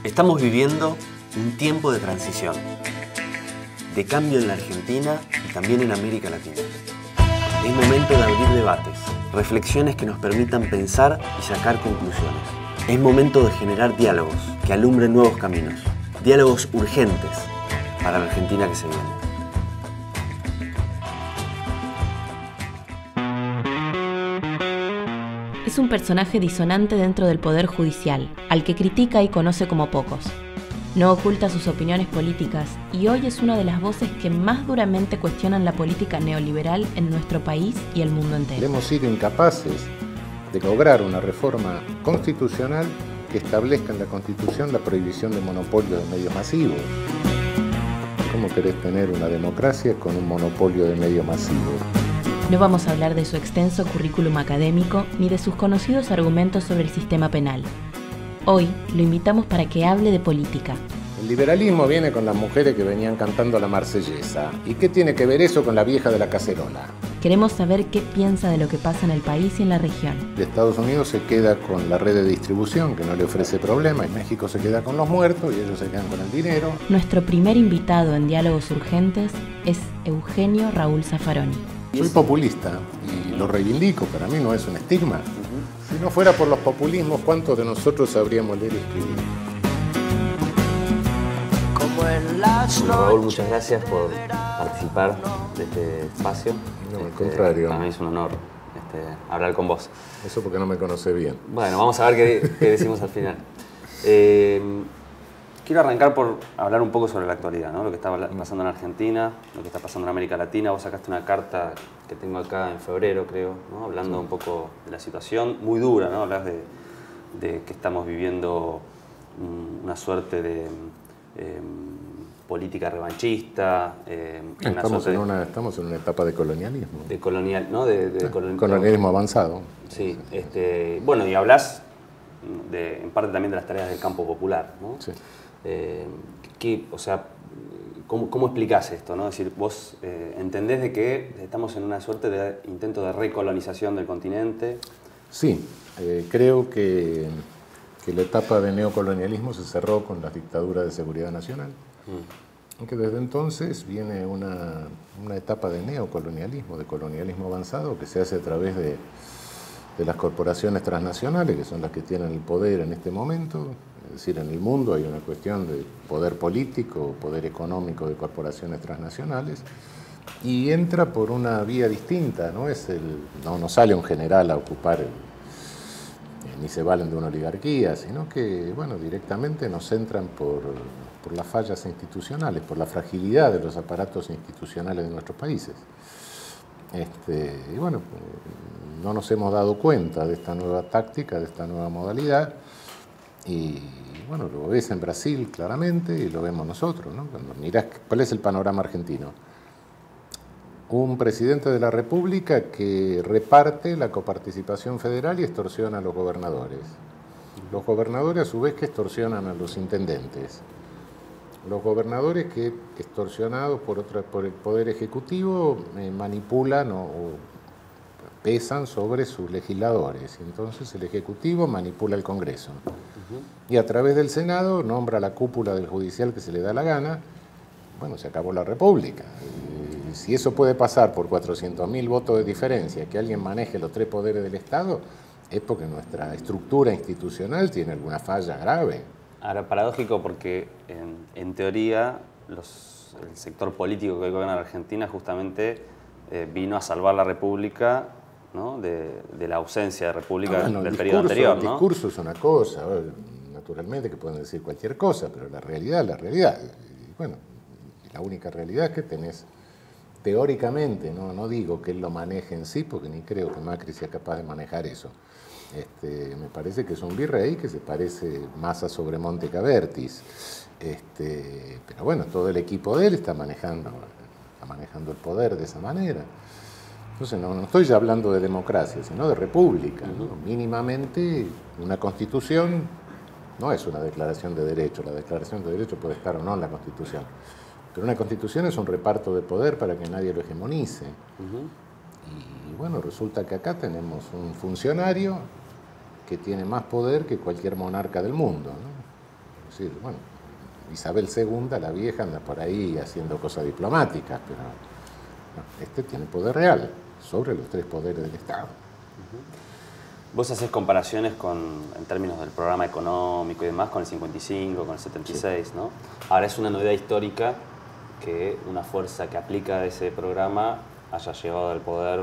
Estamos viviendo un tiempo de transición, de cambio en la Argentina y también en América Latina. Es momento de abrir debates, reflexiones que nos permitan pensar y sacar conclusiones. Es momento de generar diálogos que alumbren nuevos caminos, diálogos urgentes para la Argentina que se viene. Es un personaje disonante dentro del Poder Judicial, al que critica y conoce como pocos. No oculta sus opiniones políticas y hoy es una de las voces que más duramente cuestionan la política neoliberal en nuestro país y el mundo entero. Hemos sido incapaces de lograr una reforma constitucional que establezca en la Constitución la prohibición de monopolio de medios masivos. ¿Cómo querés tener una democracia con un monopolio de medios masivos? No vamos a hablar de su extenso currículum académico ni de sus conocidos argumentos sobre el sistema penal. Hoy lo invitamos para que hable de política. El liberalismo viene con las mujeres que venían cantando la Marsellesa. ¿Y qué tiene que ver eso con la vieja de la cacerola? Queremos saber qué piensa de lo que pasa en el país y en la región. De Estados Unidos se queda con la red de distribución, que no le ofrece problema, y México se queda con los muertos y ellos se quedan con el dinero. Nuestro primer invitado en Diálogos Urgentes es Eugenio Raúl Zaffaroni. Soy populista y lo reivindico, para mí no es un estigma. Si no fuera por los populismos, ¿cuántos de nosotros sabríamos leer y escribir? Raúl, muchas gracias por participar de este espacio. No, al contrario. Para mí es un honor hablar con vos. Eso porque no me conoce bien. Bueno, vamos a ver qué decimos al final. Quiero arrancar por hablar un poco sobre la actualidad, ¿no? Lo que está pasando en Argentina, lo que está pasando en América Latina. Vos sacaste una carta que tengo acá en febrero, creo, ¿no? Hablando un poco de la situación muy dura, ¿no? Hablas de que estamos viviendo una suerte de política revanchista. Estamos en una etapa de colonialismo. De colonial, ¿no? Colonialismo avanzado. Sí. Bueno, y hablas en parte también de las tareas del campo popular, ¿no? Sí. ¿Cómo explicás esto, ¿no? Es decir, vos entendés de que estamos en una suerte de intento de recolonización del continente. Sí, creo que la etapa de neocolonialismo se cerró con la dictadura de seguridad nacional. Aunque desde entonces viene una etapa de neocolonialismo, de colonialismo avanzado, que se hace a través de las corporaciones transnacionales, que son las que tienen el poder en este momento. Es decir, en el mundo hay una cuestión de poder político, poder económico de corporaciones transnacionales, y entra por una vía distinta, no sale un general a ocupar, ni se valen de una oligarquía, sino que, bueno, directamente nos entran por las fallas institucionales, por la fragilidad de los aparatos institucionales de nuestros países. Y bueno, no nos hemos dado cuenta de esta nueva táctica, de esta nueva modalidad, y bueno, lo ves en Brasil claramente y lo vemos nosotros, ¿no? Cuando mirás cuál es el panorama argentino. Un presidente de la República que reparte la coparticipación federal y extorsiona a los gobernadores. Los gobernadores a su vez que extorsionan a los intendentes. Los gobernadores que, extorsionados por el Poder Ejecutivo, manipulan o pesan sobre sus legisladores. Y entonces el Ejecutivo manipula el Congreso. Y a través del Senado nombra la cúpula del Judicial que se le da la gana. Bueno, se acabó la República. Y si eso puede pasar por 400.000 votos de diferencia, que alguien maneje los tres poderes del Estado, es porque nuestra estructura institucional tiene alguna falla grave. Ahora, paradójico porque en teoría el sector político que hoy gobierna la Argentina justamente vino a salvar la República, ¿no? de la ausencia de República del periodo anterior, ¿no? El discurso es una cosa, naturalmente que pueden decir cualquier cosa, pero la realidad es la realidad. Y bueno, la única realidad es que tenés, teóricamente, no digo que él lo maneje en sí, porque ni creo que Macri sea capaz de manejar eso. Me parece que es un virrey que se parece más a Sobremonte que a Vértiz. Pero bueno, todo el equipo de él está manejando el poder de esa manera. Entonces no estoy ya hablando de democracia, sino de república, ¿no? Mínimamente una constitución no es una declaración de derechos. La declaración de derechos puede estar o no en la constitución. Pero una constitución es un reparto de poder para que nadie lo hegemonice. Y bueno, resulta que acá tenemos un funcionario que tiene más poder que cualquier monarca del mundo, ¿no? Es decir, bueno, Isabel II, la vieja, anda por ahí haciendo cosas diplomáticas, pero no, este tiene poder real sobre los tres poderes del Estado. Vos haces comparaciones en términos del programa económico y demás con el 55, con el 76, sí, ¿no? Ahora es una novedad histórica que una fuerza que aplica ese programa haya llegado al poder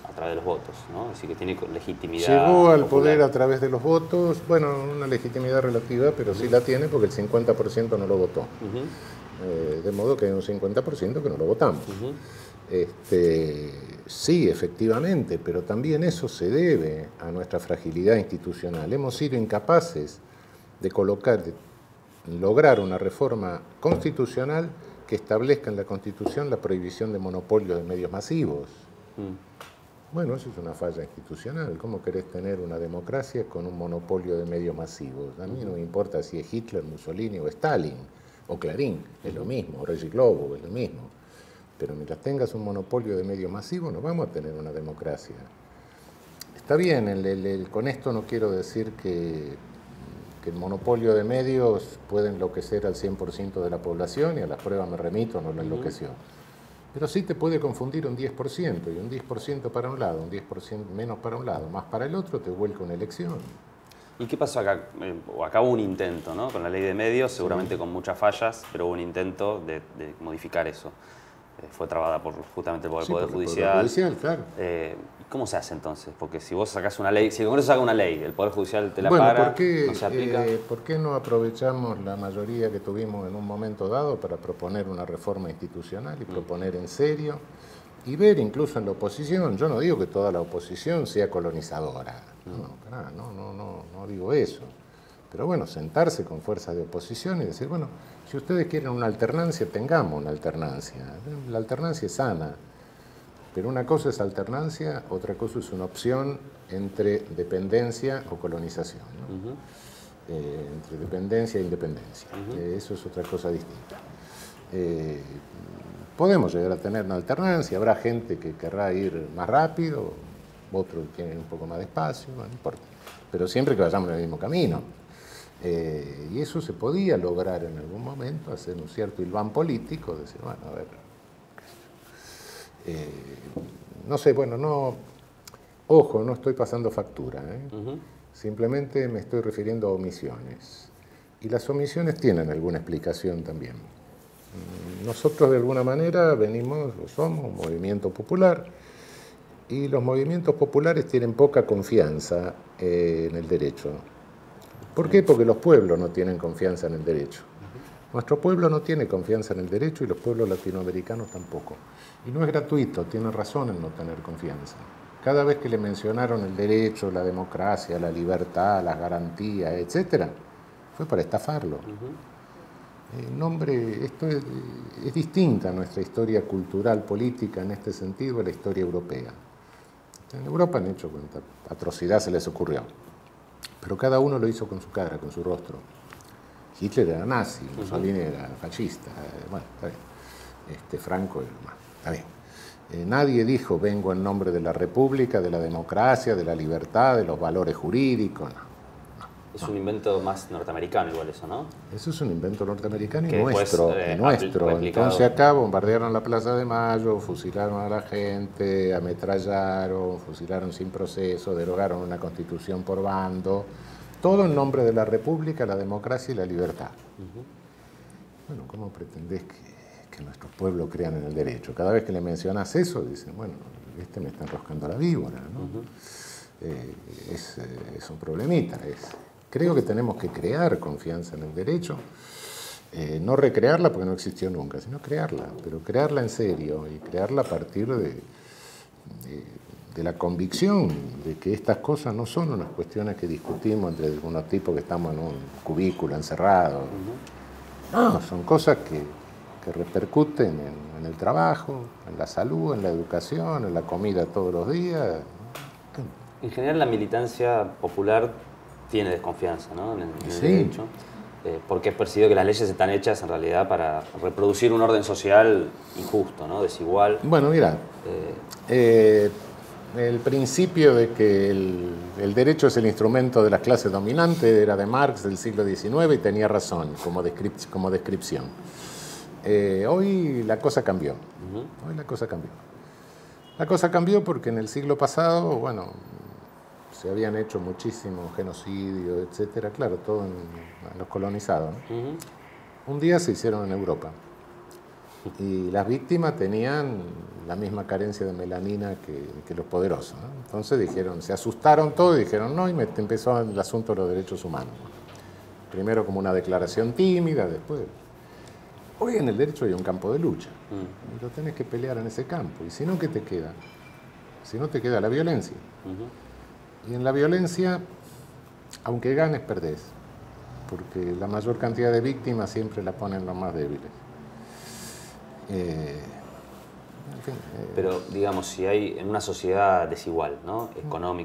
a través de los votos, ¿no? Es decir, que tiene legitimidad. Llegó al popular. poder a través de los votos, bueno, una legitimidad relativa, pero sí la tiene porque el 50% no lo votó. De modo que hay un 50% que no lo votamos. Sí, efectivamente, pero también eso se debe a nuestra fragilidad institucional. Hemos sido incapaces de lograr una reforma constitucional que establezca en la Constitución la prohibición de monopolio de medios masivos. Bueno, eso es una falla institucional. ¿Cómo querés tener una democracia con un monopolio de medios masivos? A mí no me importa si es Hitler, Mussolini o Stalin, o Clarín, es lo mismo, o Regis Lobo, es lo mismo. Pero mientras tengas un monopolio de medios masivos no vamos a tener una democracia. Está bien, con esto no quiero decir que el monopolio de medios puede enloquecer al 100% de la población, y a las pruebas me remito, no lo enloqueció. Pero sí te puede confundir un 10%, y un 10% para un lado, un 10% menos para un lado, más para el otro, te vuelca una elección. ¿Y qué pasó acá? Acá hubo un intento, ¿no? Con la ley de medios, seguramente con muchas fallas, pero hubo un intento de modificar eso. Fue trabada justamente por el Poder Judicial. Poder Judicial, claro. ¿Cómo se hace entonces? Porque si vos sacás una ley, si el Congreso saca una ley, el Poder Judicial te la para, ¿no se aplica? ¿Por qué no aprovechamos la mayoría que tuvimos en un momento dado para proponer una reforma institucional y proponer en serio y ver incluso en la oposición? Yo no digo que toda la oposición sea colonizadora, no digo eso. Pero bueno, sentarse con fuerzas de oposición y decir, bueno, si ustedes quieren una alternancia, tengamos una alternancia. La alternancia es sana, pero una cosa es alternancia, otra cosa es una opción entre dependencia o colonización, ¿no? Entre dependencia e independencia. Eso es otra cosa distinta. Podemos llegar a tener una alternancia, habrá gente que querrá ir más rápido, otros que quieren un poco más despacio, no importa. Pero siempre que vayamos en el mismo camino. Y eso se podía lograr en algún momento, hacer un cierto hilván político, decir, bueno, a ver, no sé, bueno, no, ojo, no estoy pasando factura, simplemente me estoy refiriendo a omisiones. Y las omisiones tienen alguna explicación también. Nosotros de alguna manera somos un movimiento popular, y los movimientos populares tienen poca confianza en el derecho. ¿Por qué? Porque los pueblos no tienen confianza en el derecho. Nuestro pueblo no tiene confianza en el derecho y los pueblos latinoamericanos tampoco. Y no es gratuito, tienen razón en no tener confianza. Cada vez que le mencionaron el derecho, la democracia, la libertad, las garantías, etc., fue para estafarlo. Esto es distinta a nuestra historia cultural, política, en este sentido, a la historia europea. En Europa han hecho cuanta atrocidad se les ocurrió. Pero cada uno lo hizo con su cara, con su rostro. Hitler era nazi, Mussolini era fascista, bueno, está bien. Franco era más, está bien. Nadie dijo, vengo en nombre de la República, de la democracia, de la libertad, de los valores jurídicos, no. Es un invento más norteamericano igual eso, ¿no? Eso es un invento norteamericano y nuestro. Entonces acá bombardearon la Plaza de Mayo, fusilaron a la gente, ametrallaron, fusilaron sin proceso, derogaron una constitución por bando, todo en nombre de la República, la democracia y la libertad. Bueno, ¿cómo pretendés que nuestros pueblos crean en el derecho? Cada vez que le mencionas eso, dicen, bueno, me está enroscando la víbora, ¿no? Es un problemita, Creo que tenemos que crear confianza en el derecho, no recrearla porque no existió nunca, sino crearla, pero crearla en serio y crearla a partir de la convicción de que estas cosas no son unas cuestiones que discutimos entre algunos tipos que estamos en un cubículo encerrado. No, son cosas que repercuten en el trabajo, en la salud, en la educación, en la comida todos los días. En general la militancia popular tiene desconfianza, ¿no? en el derecho, porque es percibido que las leyes están hechas en realidad para reproducir un orden social injusto, ¿no? Desigual. Bueno, mira, el principio de que el derecho es el instrumento de las clases dominantes era de Marx del siglo XIX y tenía razón como descripción. Hoy la cosa cambió. Hoy la cosa cambió. La cosa cambió porque en el siglo pasado, bueno, se habían hecho muchísimos genocidios, etcétera, claro, todo en los colonizados, ¿no? Un día se hicieron en Europa y las víctimas tenían la misma carencia de melanina que los poderosos, ¿no? Entonces dijeron, se asustaron todos y dijeron no, y empezó el asunto de los derechos humanos. Primero como una declaración tímida, después... Hoy en el derecho hay un campo de lucha y lo tenés que pelear en ese campo. Y si no, ¿qué te queda? Si no, te queda la violencia. Y en la violencia, aunque ganes, perdés. Porque la mayor cantidad de víctimas siempre la ponen los más débiles. En fin, pero, digamos, si hay en una sociedad desigual, ¿no?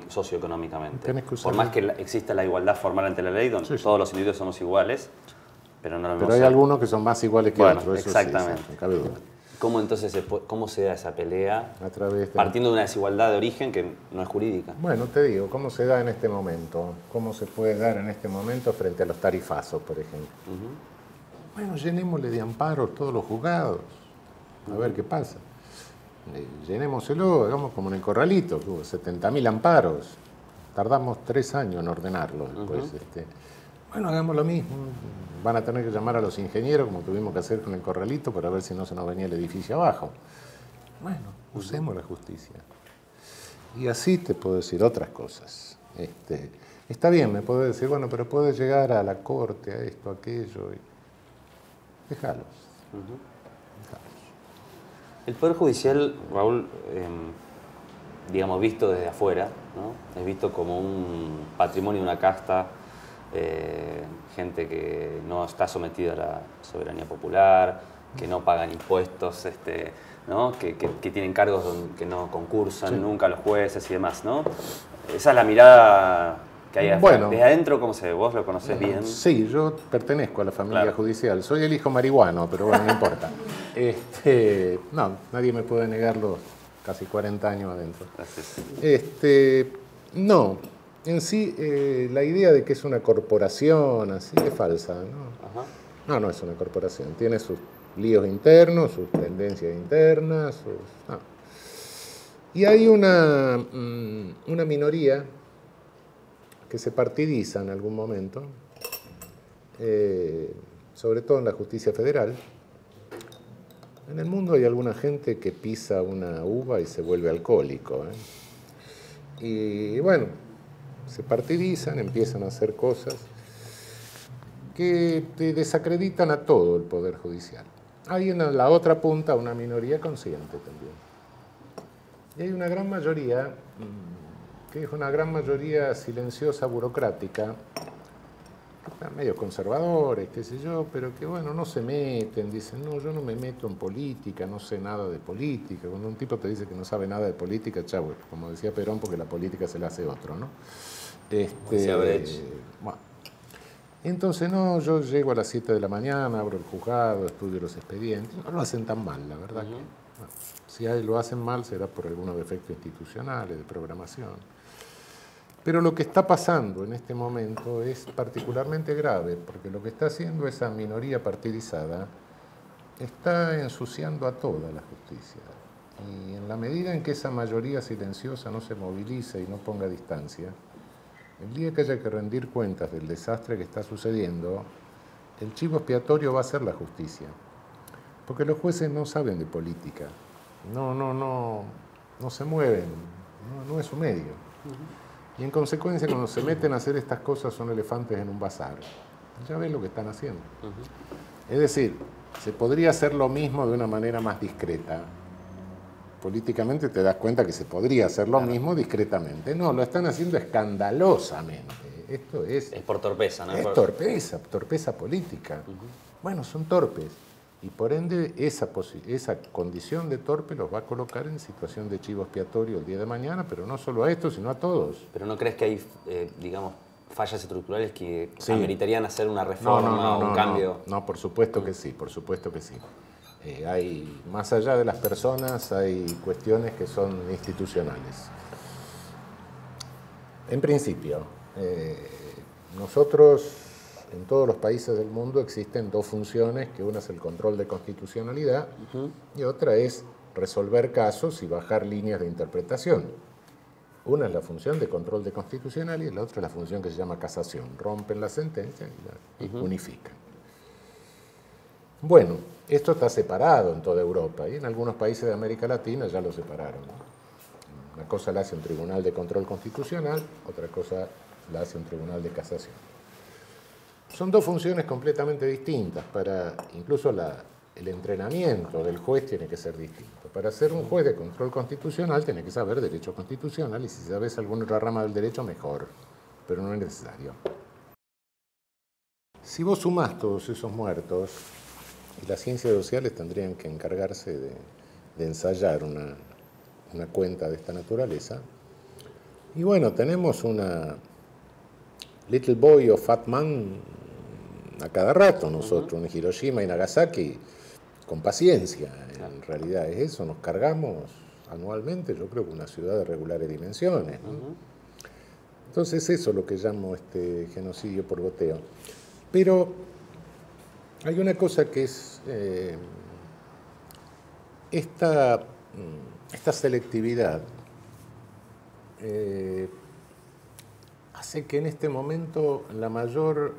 Socioeconómicamente, por más que exista la igualdad formal ante la ley, donde todos los individuos somos iguales, pero no lo mismo. Pero hay algunos que son más iguales que otros. Eso exactamente. Sí, cabe duda. ¿Cómo entonces cómo se da esa pelea a través partiendo de una desigualdad de origen que no es jurídica? Bueno, te digo, ¿cómo se da en este momento? ¿Cómo se puede dar en este momento frente a los tarifazos, por ejemplo? Bueno, llenémosle de amparos todos los juzgados, a ver qué pasa. Llenémoselo, hagamos como en el Corralito, que hubo 70.000 amparos. Tardamos 3 años en ordenarlo después. Bueno, hagamos lo mismo. Van a tener que llamar a los ingenieros, como tuvimos que hacer con el Corralito, para ver si no se nos venía el edificio abajo. Bueno, usemos la justicia. Y así te puedo decir otras cosas. Está bien, me puedo decir, bueno, pero puede llegar a la corte, a esto, a aquello. Déjalos. El Poder Judicial, Raúl, digamos, visto desde afuera, ¿no? Es visto como un patrimonio, una casta, gente que no está sometida a la soberanía popular, que no pagan impuestos, ¿no? que tienen cargos que no concursan nunca a los jueces y demás, ¿no? Esa es la mirada que hay afuera. Bueno, desde adentro, ¿cómo se ve? ¿Vos lo conocés bien? Sí, yo pertenezco a la familia judicial. Soy el hijo marihuano, pero bueno, no importa. No, nadie me puede negar los casi 40 años adentro. No, en sí, la idea de que es una corporación así es falsa, ¿no? No es una corporación. Tiene sus líos internos, sus tendencias internas. No. Y hay una minoría que se partidiza en algún momento, sobre todo en la justicia federal. En el mundo hay alguna gente que pisa una uva y se vuelve alcohólico, Y bueno, se partidizan, empiezan a hacer cosas que te desacreditan a todo el Poder Judicial. Hay en la otra punta una minoría consciente también. Y hay una gran mayoría, que es una gran mayoría silenciosa, burocrática, medios conservadores, qué sé yo, pero que bueno, no se meten, dicen, no, yo no me meto en política, no sé nada de política. Cuando un tipo te dice que no sabe nada de política, chavo, como decía Perón, porque la política se la hace otro, ¿no? Bueno. Entonces, no, yo llego a las 7 de la mañana, abro el juzgado, estudio los expedientes, no lo hacen tan mal, la verdad que, bueno, si lo hacen mal será por algunos defectos institucionales, de programación. Pero lo que está pasando en este momento es particularmente grave, porque lo que está haciendo esa minoría partidizada está ensuciando a toda la justicia. Y en la medida en que esa mayoría silenciosa no se movilice y no ponga distancia, el día que haya que rendir cuentas del desastre que está sucediendo, el chivo expiatorio va a ser la justicia. Porque los jueces no saben de política, no se mueven, no es su medio. Y en consecuencia, cuando se meten a hacer estas cosas, son elefantes en un bazar. Ya ven lo que están haciendo. Es decir, se podría hacer lo mismo de una manera más discreta. Políticamente te das cuenta que se podría hacer lo mismo discretamente. No, lo están haciendo escandalosamente. Esto es... Es por torpeza, ¿no? Es torpeza política. Bueno, son torpes. Y por ende, esa condición de torpe los va a colocar en situación de chivo expiatorio el día de mañana, pero no solo a estos, sino a todos. ¿Pero no crees que hay, digamos, fallas estructurales que ameritarían hacer una reforma o un cambio? No, por supuesto que sí, por supuesto que sí. Hay, más allá de las personas, hay cuestiones que son institucionales. En principio, nosotros, en todos los países del mundo existen dos funciones, que una es el control de constitucionalidad y otra es resolver casos y bajar líneas de interpretación. Una es la función de control de constitucionalidad y la otra es la función que se llama casación. Rompen la sentencia y unifican. Bueno, esto está separado en toda Europa y en algunos países de América Latina ya lo separaron. Una cosa la hace un tribunal de control constitucional, otra cosa la hace un tribunal de casación. Son dos funciones completamente distintas. Incluso el entrenamiento del juez tiene que ser distinto. Para ser un juez de control constitucional tiene que saber derecho constitucional y si sabes alguna otra rama del derecho, mejor, pero no es necesario. Si vos sumás todos esos muertos, y las ciencias sociales tendrían que encargarse de ensayar una cuenta de esta naturaleza. Y bueno, tenemos una Little Boy o Fat Man a cada rato nosotros, en Hiroshima y Nagasaki, con paciencia. En realidad es eso, nos cargamos anualmente, yo creo que una ciudad de regulares dimensiones, ¿no? Entonces eso es lo que llamo genocidio por goteo. Pero hay una cosa que es esta selectividad hace que en este momento la mayor,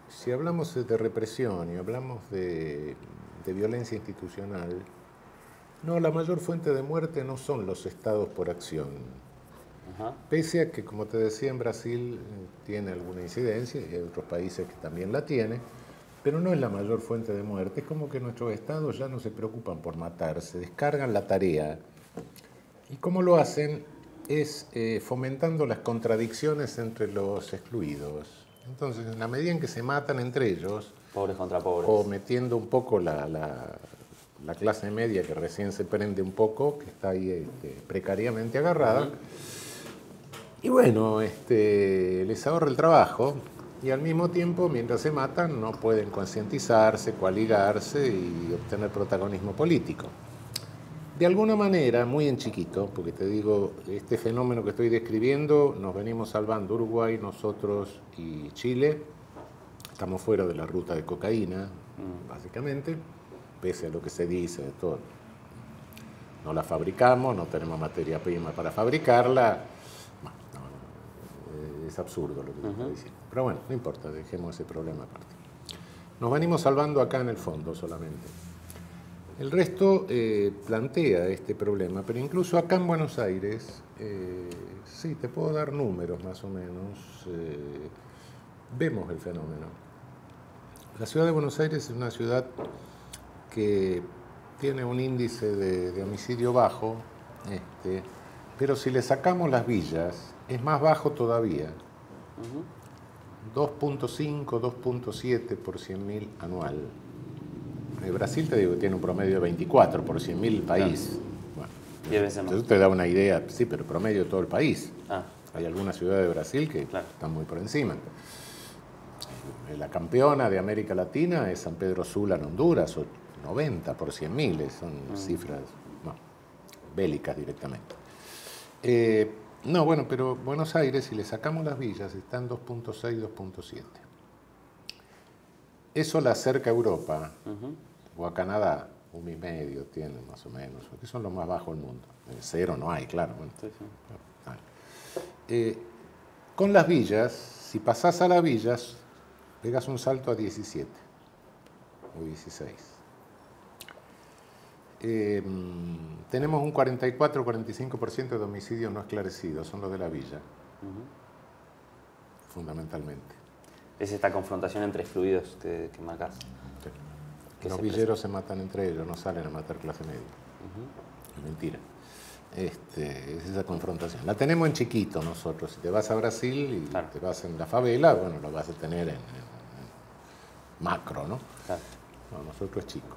si hablamos de represión y hablamos de violencia institucional, no, la mayor fuente de muerte no son los estados por acción. Pese a que, como te decía, en Brasil tiene alguna incidencia y hay otros países que también la tienen, pero no es la mayor fuente de muerte. Es como que nuestros estados ya no se preocupan por matar, se descargan la tarea. ¿Y cómo lo hacen? Es fomentando las contradicciones entre los excluidos. Entonces, en la medida en que se matan entre ellos, pobres contra pobres, o metiendo un poco la clase media que recién se prende un poco, que está ahí precariamente agarrada, y bueno, les ahorra el trabajo. Y al mismo tiempo, mientras se matan, no pueden concientizarse, coaligarse y obtener protagonismo político. De alguna manera, muy en chiquito, porque te digo, este fenómeno que estoy describiendo, nos venimos salvando Uruguay, nosotros y Chile. Estamos fuera de la ruta de cocaína, básicamente, pese a lo que se dice de todo. No la fabricamos, no tenemos materia prima para fabricarla. Es absurdo lo que te estoy diciendo. Pero bueno, no importa, dejemos ese problema aparte. Nos venimos salvando acá en el fondo solamente. El resto plantea este problema, pero incluso acá en Buenos Aires, sí, te puedo dar números más o menos, vemos el fenómeno. La ciudad de Buenos Aires es una ciudad que tiene un índice de homicidio bajo, pero si le sacamos las villas, es más bajo todavía. 2.5, 2.7 por 100.000 anual. Brasil, te digo, que tiene un promedio de 24 por 100.000 país. Claro. Bueno, 10 veces más. Eso te da una idea, sí, pero promedio de todo el país. Ah. Hay algunas ciudades de Brasil que están muy por encima. La campeona de América Latina es San Pedro Sula en Honduras, 90 por 100.000, son cifras bélicas directamente. No, bueno, pero Buenos Aires, si le sacamos las villas, está en 2.6, 2.7. Eso la acerca a Europa, o a Canadá, 1,5 tienen más o menos, porque son los más bajos del mundo. Cero no hay, claro. Bueno. Sí. Con las villas, si pasás a las villas, pegas un salto a 17 o 16. Tenemos un 44-45% de homicidios no esclarecidos, son los de la villa, fundamentalmente. Es esta confrontación entre excluidos que marcás. Sí. Los villeros se matan entre ellos, no salen a matar clase media. Es mentira. Es esa confrontación. La tenemos en chiquito nosotros. Si te vas a Brasil y te vas en la favela, bueno, lo vas a tener en macro, ¿no? Claro. No, nosotros es chico.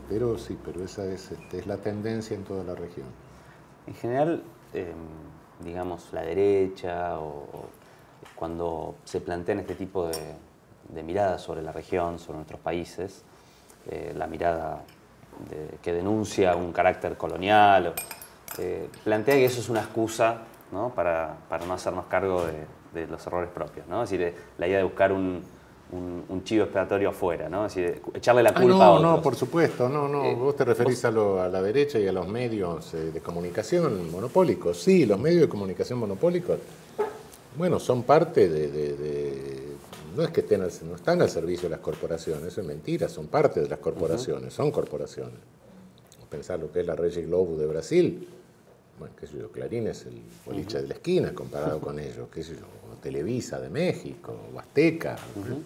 Pero sí, pero esa es la tendencia en toda la región. En general, digamos, la derecha o cuando se plantean este tipo de miradas sobre la región, sobre nuestros países, la mirada que denuncia un carácter colonial, plantea que eso es una excusa ¿no? Para no hacernos cargo de los errores propios, ¿no? Es decir, la idea de buscar un chivo expiatorio afuera, ¿no? Es decir, echarle la culpa a otros. No, por supuesto, no. Vos te referís a la derecha y a los medios de comunicación monopólicos. Sí, los medios de comunicación monopólicos, bueno, son parte no es que no están al servicio de las corporaciones, eso es mentira, son parte de las corporaciones, son corporaciones. Pensar lo que es la Rede Globo de Brasil, bueno, qué sé yo, Clarín es el boliche de la esquina comparado con ellos, qué sé yo, Televisa de México, o Azteca,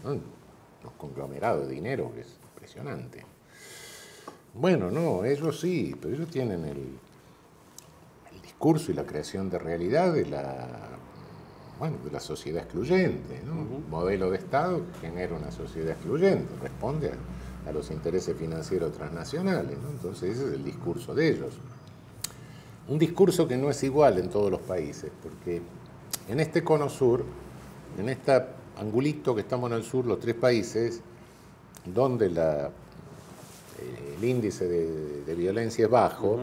¿no? Unos conglomerados de dinero que es impresionante. Bueno, no, ellos sí, pero ellos tienen el discurso y la creación de realidad de la sociedad excluyente, ¿no? Un modelo de Estado que genera una sociedad excluyente, responde a los intereses financieros transnacionales, ¿no? Entonces ese es el discurso de ellos. Un discurso que no es igual en todos los países, porque en este cono sur, en este angulito que estamos en el sur, los tres países, donde el índice de violencia es bajo,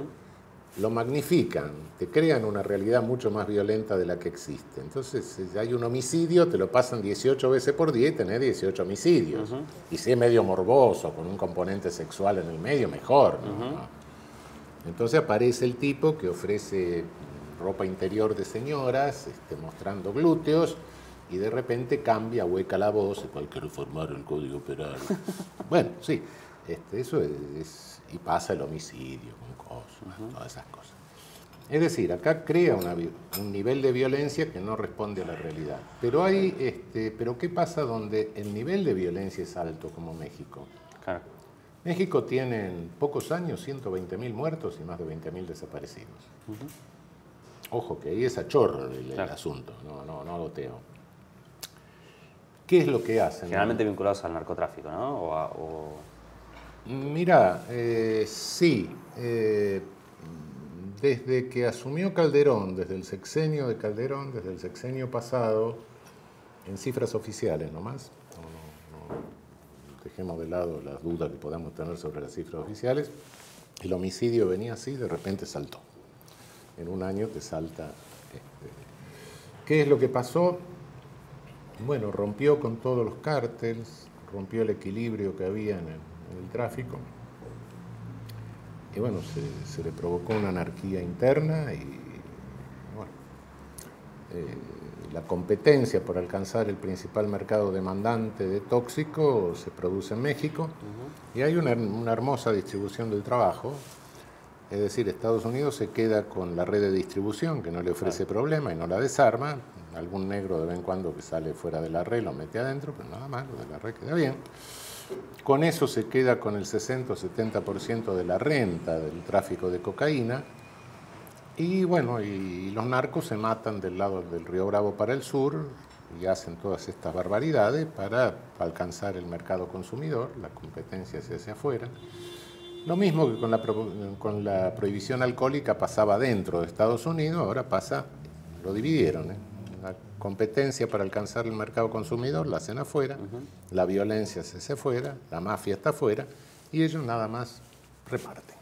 lo magnifican, te crean una realidad mucho más violenta de la que existe. Entonces, si hay un homicidio, te lo pasan 18 veces por día y tenés 18 homicidios. Y si es medio morboso, con un componente sexual en el medio, mejor, ¿no? Entonces aparece el tipo que ofrece ropa interior de señoras, mostrando glúteos, y de repente cambia, hueca la voz, hay que reformar el Código Penal. Bueno, sí, eso es, y pasa el homicidio, con cosas, todas esas cosas. Es decir, acá crea un nivel de violencia que no responde a la realidad. Pero pero ¿qué pasa donde el nivel de violencia es alto, como México? Claro. México tiene en pocos años 120.000 muertos y más de 20.000 desaparecidos. Ojo, que ahí es a chorro el asunto, no goteo. ¿Qué es lo que hacen? Generalmente vinculados al narcotráfico, ¿no? Mira, sí. Desde que asumió Calderón, desde el sexenio de Calderón, desde el sexenio pasado, en cifras oficiales nomás, dejemos de lado las dudas que podamos tener sobre las cifras oficiales, el homicidio venía así, de repente saltó. En un año te salta. ¿Qué es lo que pasó? Bueno, rompió con todos los cárteles, rompió el equilibrio que había en el tráfico. Y bueno, se le provocó una anarquía interna y bueno, la competencia por alcanzar el principal mercado demandante de tóxico se produce en México y hay una hermosa distribución del trabajo. Es decir, Estados Unidos se queda con la red de distribución que no le ofrece problema y no la desarma. Algún negro de vez en cuando que sale fuera de la red lo mete adentro, pero nada más, lo de la red queda bien. Con eso se queda con el 60 o 70% de la renta del tráfico de cocaína. Y bueno, y los narcos se matan del lado del Río Bravo para el sur y hacen todas estas barbaridades para alcanzar el mercado consumidor, la competencia se hace afuera. Lo mismo que con la prohibición alcohólica pasaba dentro de Estados Unidos, ahora pasa, lo dividieron, La competencia para alcanzar el mercado consumidor la hacen afuera, la violencia se hace afuera, la mafia está afuera y ellos nada más reparten.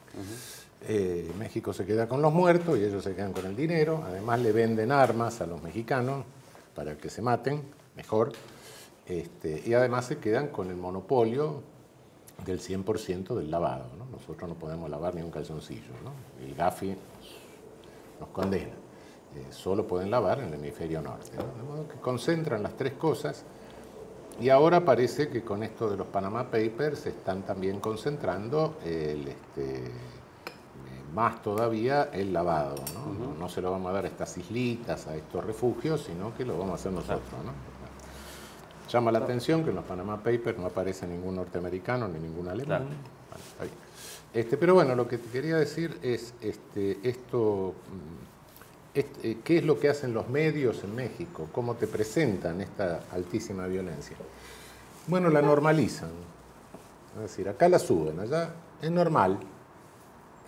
México se queda con los muertos y ellos se quedan con el dinero, además le venden armas a los mexicanos para que se maten mejor, y además se quedan con el monopolio del 100% del lavado, ¿no? Nosotros no podemos lavar ni un calzoncillo, ¿no? El Gafi nos condena. Solo pueden lavar en el hemisferio norte, ¿no? De modo que concentran las tres cosas y ahora parece que con esto de los Panama Papers se están también concentrando más todavía el lavado, ¿no? No se lo vamos a dar a estas islitas, a estos refugios, sino que lo vamos a hacer nosotros, ¿no? Llama la atención que en los Panama Papers no aparece ningún norteamericano ni ningún alemán. Claro. Bueno, pero bueno, lo que te quería decir es ¿qué es lo que hacen los medios en México? ¿Cómo te presentan esta altísima violencia? Bueno, la normalizan. Es decir, acá la suben, allá es normal.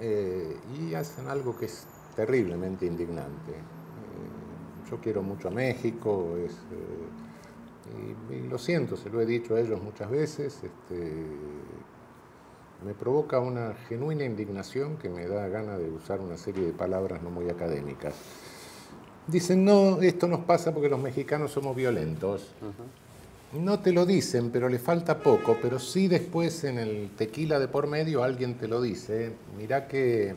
Y hacen algo que es terriblemente indignante. Yo quiero mucho a México, y lo siento, se lo he dicho a ellos muchas veces, me provoca una genuina indignación que me da ganas de usar una serie de palabras no muy académicas. Dicen, no, esto nos pasa porque los mexicanos somos violentos. No te lo dicen, pero le falta poco, pero sí después en el tequila de por medio alguien te lo dice. Mirá que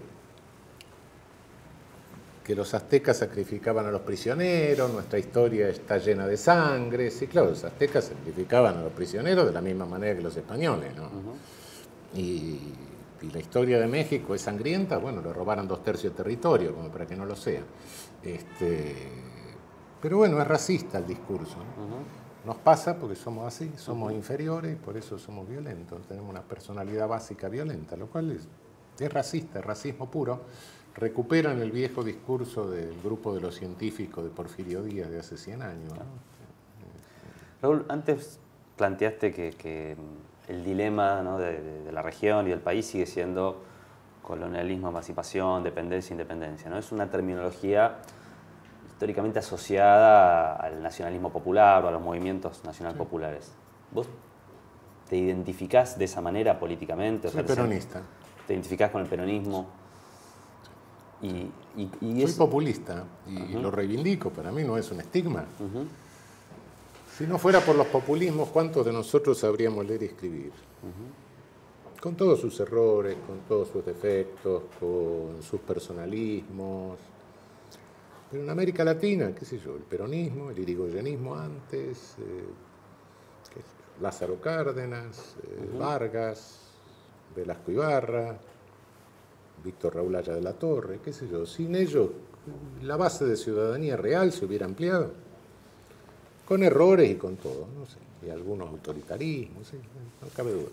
los aztecas sacrificaban a los prisioneros, nuestra historia está llena de sangre. Sí, claro, los aztecas sacrificaban a los prisioneros de la misma manera que los españoles, ¿no? Y la historia de México es sangrienta, bueno, le robaron 2/3 del territorio, como para que no lo sea. Pero bueno, es racista el discurso, ¿no? Nos pasa porque somos así, somos inferiores y por eso somos violentos. Tenemos una personalidad básica violenta, lo cual es racista, es racismo puro. Recuperan el viejo discurso del grupo de los científicos de Porfirio Díaz de hace 100 años, ¿no? Raúl, antes planteaste que el dilema, ¿no?, de la región y del país sigue siendo colonialismo, emancipación, dependencia, independencia, ¿no? Es una terminología históricamente asociada al nacionalismo popular o a los movimientos nacional populares. ¿Vos te identificás de esa manera políticamente? Soy peronista. ¿Te identificás con el peronismo? Soy populista y lo reivindico, para mí no es un estigma. Si no fuera por los populismos, ¿cuántos de nosotros sabríamos leer y escribir? Con todos sus errores, con todos sus defectos, con sus personalismos. Pero en América Latina, qué sé yo, el peronismo, el irigoyenismo antes, Lázaro Cárdenas, Vargas, Velasco Ibarra, Víctor Raúl Haya de la Torre, qué sé yo. Sin ellos, la base de ciudadanía real se hubiera ampliado, con errores y con todo, no sé, y algunos autoritarismos, sí, no cabe duda.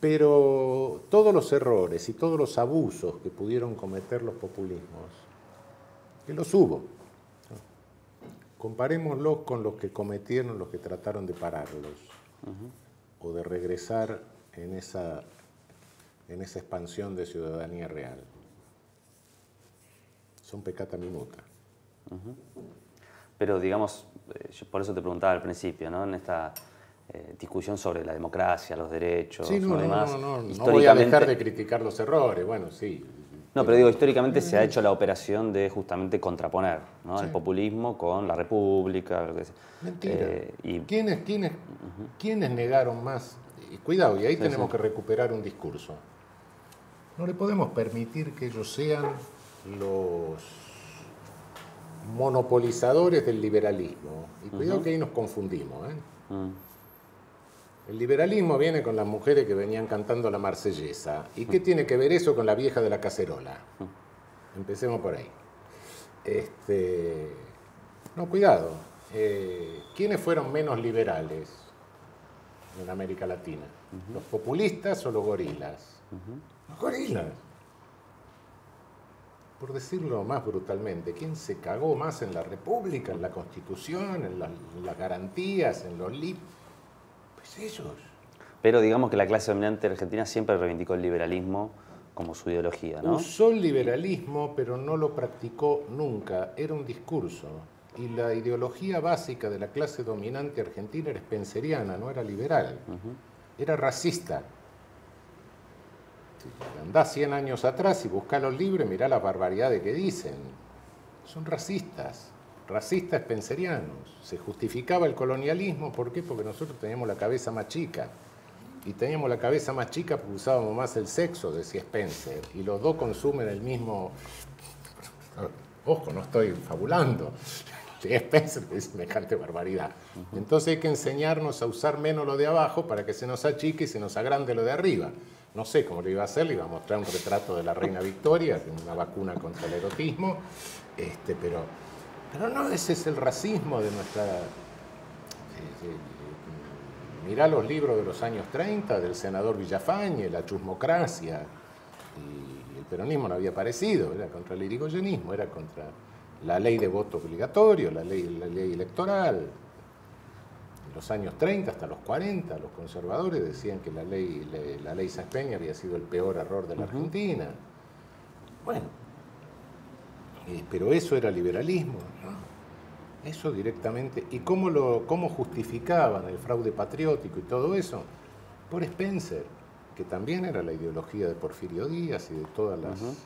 Pero todos los errores y todos los abusos que pudieron cometer los populismos, que los hubo, ¿no? Comparémoslos con los que cometieron los que trataron de pararlos, o de regresar en esa expansión de ciudadanía real. Son peccata minuta. Pero digamos, yo por eso te preguntaba al principio, ¿no?, en esta discusión sobre la democracia, los derechos, sí, no históricamente... voy a dejar de criticar los errores, bueno, sí. No, pero digo, históricamente se ha hecho la operación de justamente contraponer, ¿no?, sí, el populismo con la república. Lo que sea. Mentira. ¿Quiénes negaron más? Y cuidado, y ahí tenemos que recuperar un discurso. No le podemos permitir que ellos sean los monopolizadores del liberalismo. Y cuidado que ahí nos confundimos, ¿eh? El liberalismo viene con las mujeres que venían cantando la marsellesa. ¿Y qué tiene que ver eso con la vieja de la cacerola? Empecemos por ahí. No, cuidado. ¿Quiénes fueron menos liberales en América Latina? ¿Los populistas o los gorilas? Los gorilas. Por decirlo más brutalmente, ¿quién se cagó más en la República, en la Constitución, en las garantías, en los Pues ellos. Pero digamos que la clase dominante argentina siempre reivindicó el liberalismo como su ideología, ¿no? Usó el liberalismo, pero no lo practicó nunca. Era un discurso. Y la ideología básica de la clase dominante argentina era spenceriana, no era liberal. Era racista. Andá 100 años atrás y buscá los libros y mirá las barbaridades que dicen. Son racistas. Racistas spencerianos. Se justificaba el colonialismo, ¿por qué? Porque nosotros teníamos la cabeza más chica. Y teníamos la cabeza más chica porque usábamos más el sexo, decía Spencer. Y los dos consumen el mismo... Ojo, no estoy fabulando. Spencer dice semejante barbaridad. Entonces hay que enseñarnos a usar menos lo de abajo para que se nos achique y se nos agrande lo de arriba. No sé cómo lo iba a hacer, le iba a mostrar un retrato de la reina Victoria, una vacuna contra el erotismo, pero no, ese es el racismo de nuestra... mirá los libros de los años 30 del senador Villafañe, la chusmocracia, y el peronismo no había aparecido, era contra el irigoyenismo, era contra la ley de voto obligatorio, la ley electoral. En los años 30 hasta los 40, los conservadores decían que la ley Sáenz Peña había sido el peor error de la Argentina. Bueno, pero eso era liberalismo, ¿no? Eso directamente. ¿Y cómo justificaban el fraude patriótico y todo eso? Por Spencer, que también era la ideología de Porfirio Díaz y de todas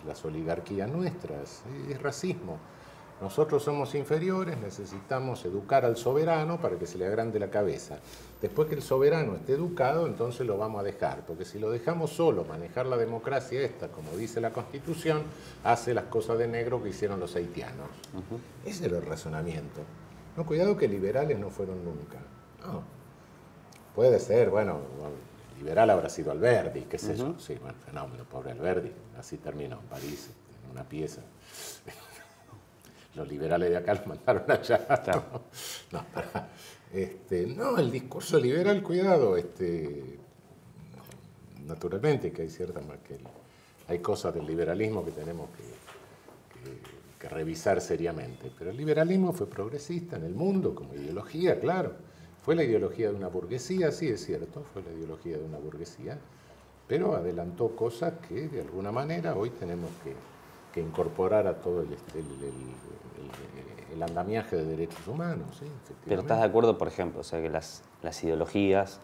las oligarquías nuestras. Es racismo. nosotros somos inferiores, necesitamos educar al soberano para que se le agrande la cabeza. Después que el soberano esté educado, entonces lo vamos a dejar, porque si lo dejamos solo manejar la democracia esta, como dice la Constitución, hace las cosas de negro que hicieron los haitianos. Ese era el razonamiento. No, cuidado que liberales no fueron nunca. No. Puede ser, bueno, liberal habrá sido Alberdi, qué sé yo. Sí, bueno, fenómeno, pobre Alberdi. Así terminó en París, en una pieza. Los liberales de acá los mandaron allá. Claro. No, el discurso liberal, cuidado, naturalmente que hay hay cosas del liberalismo que tenemos que revisar seriamente, pero el liberalismo fue progresista en el mundo como ideología, claro. Fue la ideología de una burguesía, sí es cierto, fue la ideología de una burguesía, pero adelantó cosas que de alguna manera hoy tenemos que incorporar a todo el andamiaje de derechos humanos. ¿Sí? Pero ¿estás de acuerdo, por ejemplo, o sea, que las ideologías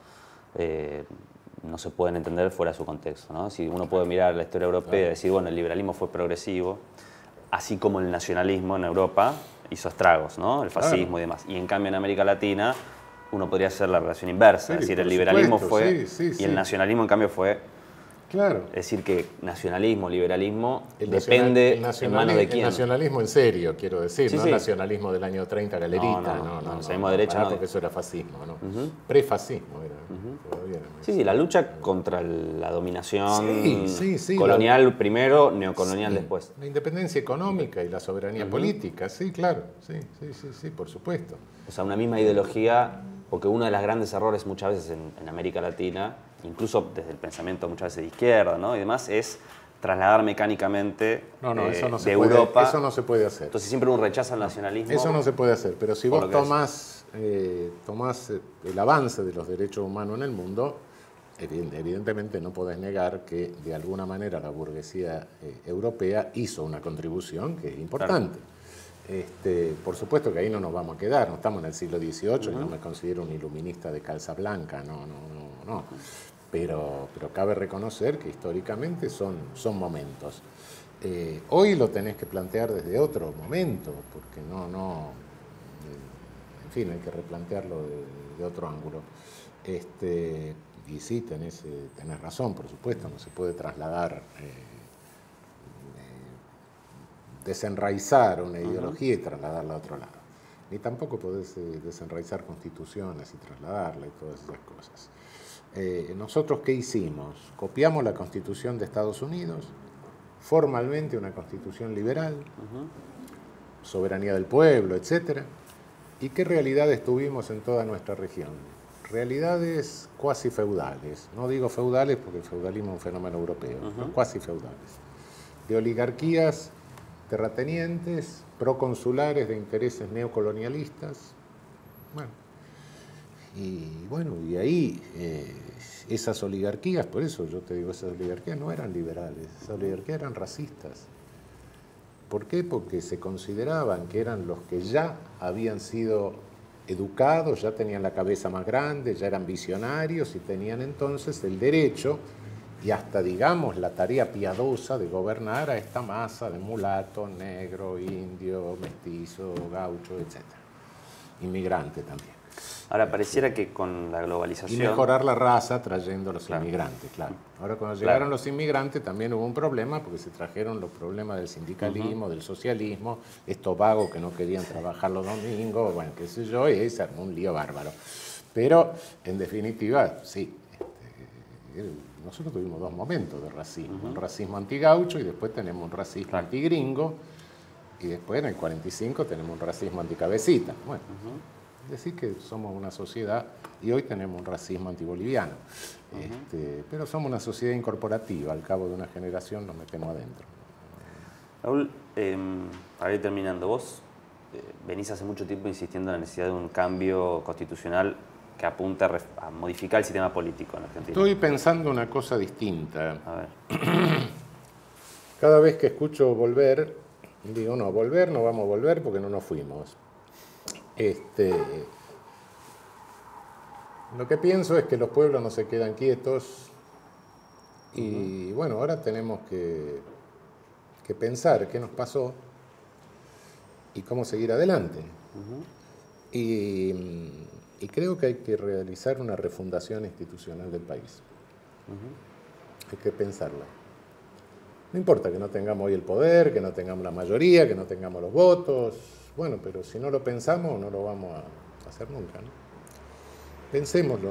no se pueden entender fuera de su contexto, ¿no? Si uno puede mirar la historia europea y decir, bueno, el liberalismo fue progresivo, así como el nacionalismo en Europa hizo estragos, ¿no? El fascismo y demás. Y en cambio en América Latina uno podría hacer la relación inversa, es decir, el liberalismo fue y el nacionalismo en cambio fue. Claro. Es decir, que nacionalismo, liberalismo, depende en manos de quién. El nacionalismo en serio, quiero decir, no el nacionalismo del año 30, galerita. No, nacionalismo de derecha no. Porque eso era fascismo, ¿no? Prefascismo era. Sí, la lucha contra la dominación colonial primero, neocolonial después. La independencia económica y la soberanía política, sí, claro. Sí, por supuesto. O sea, una misma ideología, porque uno de los grandes errores muchas veces en América Latina, incluso desde el pensamiento muchas veces de izquierda, ¿no? Y demás, es trasladar mecánicamente de Europa. Eso no se puede hacer. Entonces siempre uno rechaza el nacionalismo. Eso no se puede hacer, pero si vos tomás el avance de los derechos humanos en el mundo, evidentemente no podés negar que de alguna manera la burguesía europea hizo una contribución que es importante. Claro. Por supuesto que ahí no nos vamos a quedar, no estamos en el siglo XVIII, y no me considero un iluminista de calza blanca, no. Pero cabe reconocer que históricamente son momentos. Hoy lo tenés que plantear desde otro momento, porque en fin, hay que replantearlo de otro ángulo. Y sí, tenés razón, por supuesto, no se puede trasladar, desenraizar una ideología y trasladarla a otro lado. Ni tampoco podés desenraizar constituciones y trasladarla y todas esas cosas. ¿Nosotros qué hicimos? Copiamos la Constitución de Estados Unidos, formalmente una constitución liberal, soberanía del pueblo, etc. ¿Y qué realidades tuvimos en toda nuestra región? Realidades cuasi feudales. No digo feudales porque el feudalismo es un fenómeno europeo, pero cuasi feudales. De oligarquías terratenientes, proconsulares de intereses neocolonialistas. Y ahí esas oligarquías, por eso yo te digo, esas oligarquías no eran liberales, esas oligarquías eran racistas. ¿Por qué? Porque se consideraban que eran los que ya habían sido educados, ya tenían la cabeza más grande, ya eran visionarios y tenían entonces el derecho y hasta, digamos, la tarea piadosa de gobernar a esta masa de mulato, negro, indio, mestizo, gaucho, etc. Inmigrante también. Ahora, pareciera que con la globalización... Y mejorar la raza trayendo a los inmigrantes, claro. Ahora, cuando llegaron los inmigrantes también hubo un problema porque se trajeron los problemas del sindicalismo, del socialismo, estos vagos que no querían trabajar los domingos, bueno, qué sé yo, y ahí se armó un lío bárbaro. Pero, en definitiva, sí, nosotros tuvimos dos momentos de racismo, un racismo antigaucho y después tenemos un racismo antigringo y después en el 45 tenemos un racismo anticabecita. Bueno, es decir que somos una sociedad y hoy tenemos un racismo antiboliviano, pero somos una sociedad incorporativa, al cabo de una generación nos metemos adentro. Raúl, para ir terminando, vos venís hace mucho tiempo insistiendo en la necesidad de un cambio constitucional que apunta a modificar el sistema político en Argentina. Estoy pensando una cosa distinta. A ver. Cada vez que escucho volver, digo, no, volver no vamos a volver porque no nos fuimos. Lo que pienso es que los pueblos no se quedan quietos y bueno, ahora tenemos que pensar qué nos pasó y cómo seguir adelante. Y creo que hay que realizar una refundación institucional del país. Hay que pensarla. No importa que no tengamos hoy el poder, que no tengamos la mayoría, que no tengamos los votos. Bueno, pero si no lo pensamos, no lo vamos a hacer nunca, ¿no? Pensémoslo.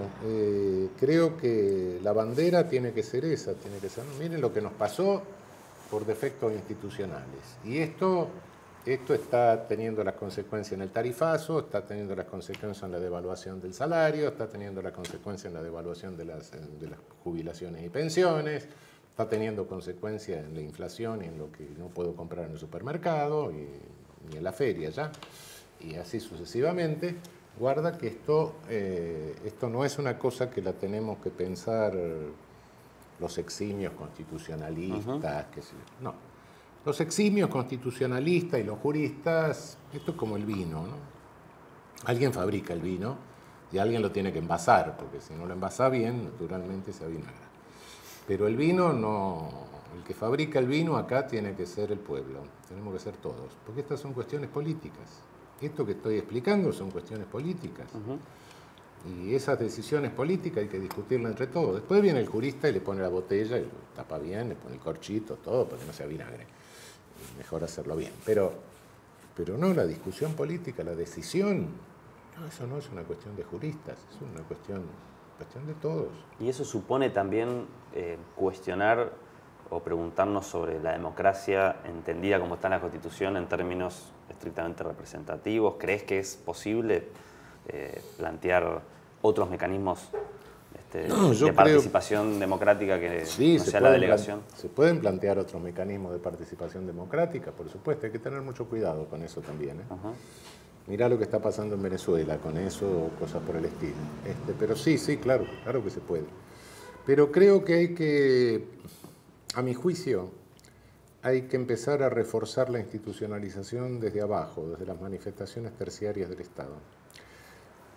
Creo que la bandera tiene que ser esa, tiene que ser, miren lo que nos pasó por defectos institucionales. Y esto está teniendo las consecuencias en el tarifazo, está teniendo las consecuencias en la devaluación del salario, está teniendo las consecuencias en la devaluación de las jubilaciones y pensiones, está teniendo consecuencias en la inflación y en lo que no puedo comprar en el supermercado ni en la feria ya, y así sucesivamente. Guarda que esto no es una cosa que la tenemos que pensar los eximios constitucionalistas, no. Los eximios constitucionalistas y los juristas, esto es como el vino, ¿no? Alguien fabrica el vino y alguien lo tiene que envasar, porque si no lo envasa bien, naturalmente se avinagra. Pero el vino no, el que fabrica el vino acá tiene que ser el pueblo, tenemos que ser todos, porque estas son cuestiones políticas. Esto que estoy explicando son cuestiones políticas. Y esas decisiones políticas hay que discutirlas entre todos. Después viene el jurista y le pone la botella y lo tapa bien, le pone el corchito, todo, para que no se avinagre. Mejor hacerlo bien. Pero no, la discusión política, la decisión, no, eso no es una cuestión de juristas, es una cuestión de todos. Y eso supone también cuestionar o preguntarnos sobre la democracia entendida como está en la Constitución en términos estrictamente representativos. ¿Crees que es posible plantear otros mecanismos de participación democrática que sí, no sea la delegación? Se pueden plantear otros mecanismos de participación democrática, por supuesto, hay que tener mucho cuidado con eso también, ¿eh? Mirá lo que está pasando en Venezuela con eso o cosas por el estilo. Pero sí, claro que se puede. Pero creo que hay que, a mi juicio, hay que empezar a reforzar la institucionalización desde abajo, desde las manifestaciones terciarias del Estado.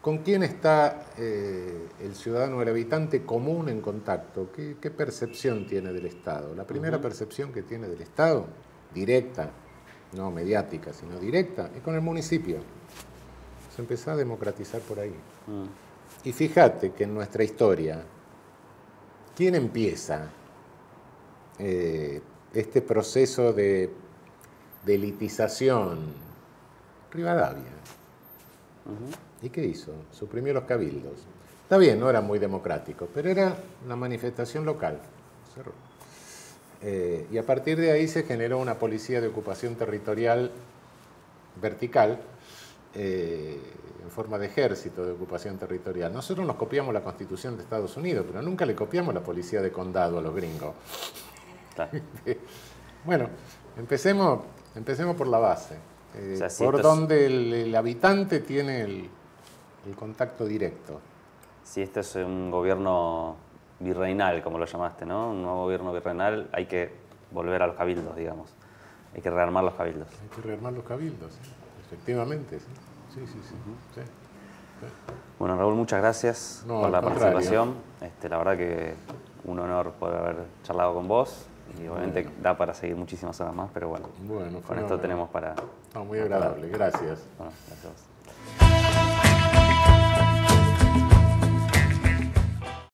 ¿Con quién está el ciudadano, el habitante común en contacto? ¿Qué percepción tiene del Estado? La primera percepción que tiene del Estado, directa, no mediática, sino directa, es con el municipio. Se empezó a democratizar por ahí. Y fíjate que en nuestra historia, ¿quién empieza este proceso de elitización? Rivadavia. ¿Y qué hizo? Suprimió los cabildos. Está bien, no era muy democrático, pero era una manifestación local. Cerró. Y a partir de ahí se generó una policía de ocupación territorial vertical, en forma de ejército de ocupación territorial. Nosotros nos copiamos la Constitución de Estados Unidos, pero nunca le copiamos la policía de condado a los gringos. Claro. Bueno, empecemos por la base, o sea, por donde el habitante tiene el contacto directo. Si este es un gobierno virreinal, como lo llamaste, ¿no? Un nuevo gobierno virreinal, hay que volver a los cabildos, digamos. Hay que rearmar los cabildos. Hay que rearmar los cabildos, ¿sí? Efectivamente, sí. Sí. Bueno, Raúl, muchas gracias por la participación. La verdad que un honor poder haber charlado con vos. Y obviamente da para seguir muchísimas horas más, pero bueno con esto tenemos para... muy agradable, gracias. Bueno, gracias.